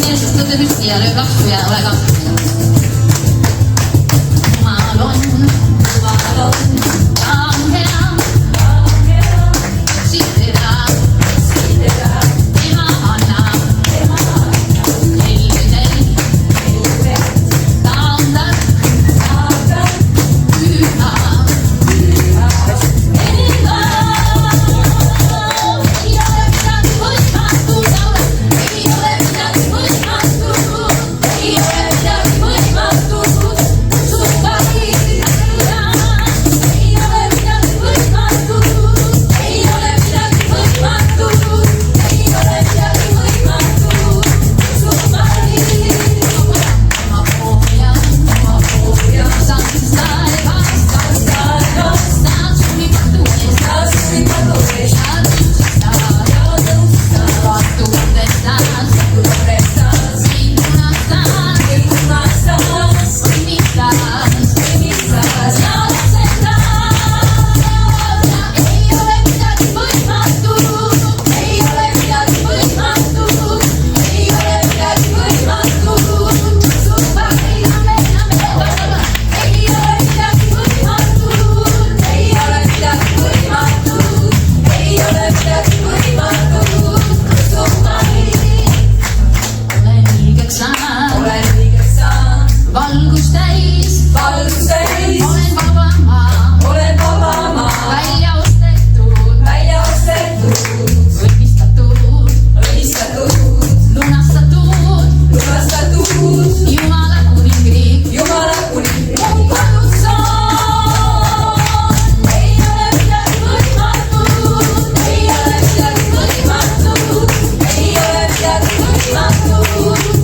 meelsest tõde püsti ja lööb laksu ja ole kahtlusega. Jumal on, ta on hea, siit teda, tema annab elluteid, ta on tark, püha. Valgus täis, olen vaba maa, välja ostetud, õnnistatud, lunastatud, Jumala kuningriik, mu kodus on. Ei ole midagi võimatut, ei ole midagi võimatut, ei ole midagi võimatut.